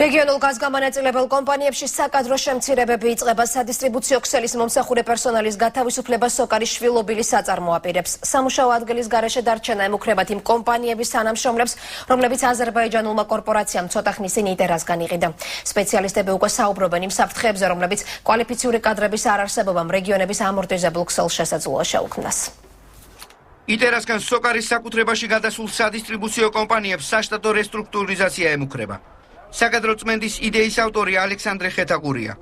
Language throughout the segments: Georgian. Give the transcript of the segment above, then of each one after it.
რეგიონულ გაზგამანაწილებელ კომპანიებში საკადრო შემცირებები იწყება სადისტრიბუციო ქსელის მომსახურე პერსონალის გათავისუფლება სოკარის შვილობილის საწარმოაპირებს. სამუშაო ადგილის გარეშე დარჩენა ემუქრებათ იმ კომპანიების თანამშრომლებს, რომლებიც აზერბაიჯანულმა კორპორაციამ ცოტა ხნის წინ ინტერასგან იყიდა. სპეციალისტები უკვე საუბრობენ იმ საფრთხეებზე, რომლებიც კვალიფიციური კადრების არარსებობამ რეგიონების ამორტიზებულ ქსელს შესაძლოა შეუქმნას. ინტერასგან სოკარის საკუთრებაში გადასულ სადისტრიბუციო კომპანიებს საშტატო რესტრუქტურიზაცია ემუქრება. საკადრო წმენდის იდეის ავტორი ალექსანდრე ხეთაგურია.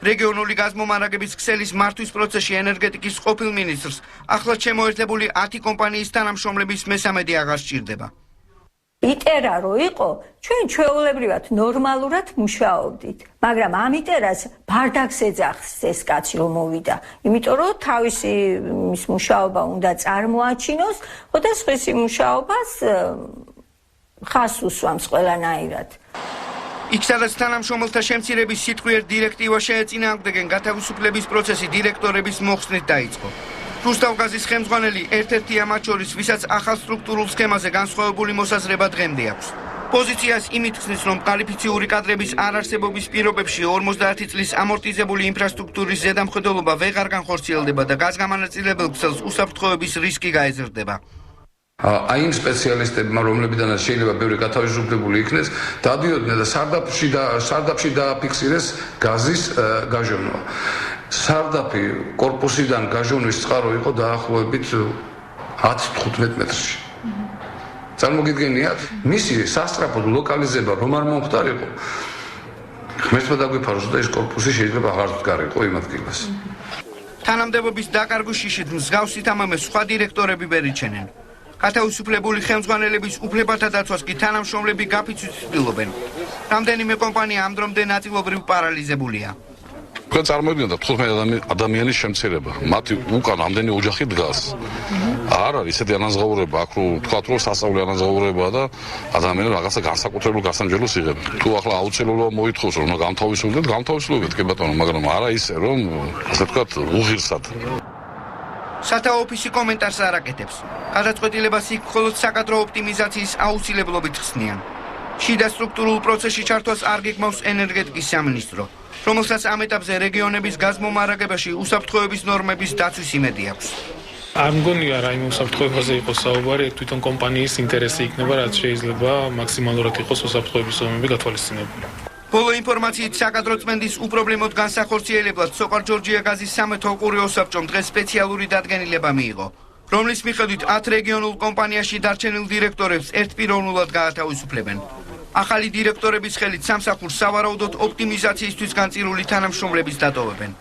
რეგიონული გაზმომარაგების ქსელის მართვის პროცესში ენერგეტიკის ყოფილ მინისტრს ახლად შემოერთებული 10 კომპანიის თანამშრომლების მესამედი აღარ სჭირდება. iterა რო იყო, ჩვენ ჩვეულებრივად ნორმალურად მუშაობდით, მაგრამ ამ iterას ბარდაკს ეძახს ეს კაცი რომ მოვიდა, იმიტომ რომ თავისი მის მუშაობა უნდა წარმოაჩინოს, და სხვისი მუშაობას ხას უსვამს ყველანაირად. იქ სადაც თანამშრომელთა შემცირების სიტყვიერ დირექტივა შეეწინააღმდეგენ, გათავისუფლების პროცესი დირექტორების მოხსნით დაიწყო. რუსთავგაზის ხელმძღვანელი ერთ-ერთია მათ შორის, ვისაც ახალ სტრუქტურულ სქემაზე განსხვავებული მოსაზრება დღემდე აქვს. პოზიციას იმით ხსნის, რომ კვალიფიციური კადრების არარსებობის პირობებში 50 წლის ამორტიზებული ინფრასტრუქტურის ზედამხედველობა ვეღარ განხორციელდება და გაზგამანაწილებელ ქსელს უსაფრთხოების რისკი გაეზრდება. აი იმ სპეციალისტებმა, რომლებიდანაც შეიძლება ბევრი გათავისუფლებული იქნეს, დადიოდნენ და სარდაფში დააფიქსირეს გაზის გაჟონვა. სარდაფი კორპუსიდან გაჟონვის წყარო იყო დაახლოებით 10-15 მეტრში. წარმოგიდგენიათ, მისი სასწრაფოდ ლოკალიზება რომ არ მომხდარიყო, ღმერთმა დაგვიფაროს და ეს კორპუსი შეიძლება აღარ ვდგარიყო იმ ადგილას. თანამდებობის დაკარგვის შიშით მსგავსი თამამეს სხვა დირექტორები ვერ იჩენენ. გათავისუფლებული ხელმძღვანელების უფლებათა დაცვას კი თანამშრომლები გაფიცვით ცდილობენ. რამდენიმე კომპანია ამ დრომდე ნაწილობრივ პარალიზებულია. თქვენ წარმოიდგინეთ 15 ადამიანის შემცირება. მათი უკან ამდენი ოჯახი დგას. არ არის ესეთი ანაზღაურება, აქ რომ თქვათ რომ სასწავლე ანაზღაურებაა და ადამიანები რაღაცა განსაკუთრებულ გასამჯელოს იღებენ. თუ ახლა აუცილებლობა მოითხოვს რომ გამთავისუფლდეთ, კი ბატონო, მაგრამ არა ისე რომ ასე ვთქვათ უღირსად. სათაო ოფისი კომენტარს არ აკეთებს. გადაწყვეტილებას იქ მხოლოდ საკადრო ოპტიმიზაციის აუცილებლობით ხსნიან. შიდა სტრუქტურულ პროცესში ჩართვას არ გეგმავს ენერგეტიკის სამინისტრო, რომელსაც ამ ეტაპზე რეგიონების გაზმომარაგებაში უსაფრთხოების ნორმების დაცვის იმედი აქვს. არ მგონია რაიმე უსაფრთხოებაზე იყოს საუბარი, თვითონ კომპანიის ინტერესი იქნება, რაც შეიძლება მაქსიმალურად იყოს უსაფრთხოების ზომები გათვალისწინებული. ბოლო ინფორმაციით საკადრო წმენდის უპრობლემოდ განსახორციელებლად სოყარ ჯორჯიაგაზის სამეთო ყურეო საბჭომ დღეს სპეციალური დადგენილება მიიღო, რომლის მიხედვით 10 რეგიონულ კომპანიაში დარჩენილ დირექტორებს ერთპიროვნულად გაათავისუფლებენ. ახალი დირექტორების ხელით სამსახურს სავარაუდოდ ოპტიმიზაციისთვის განწირული თანამშრომლების დატოვებენ.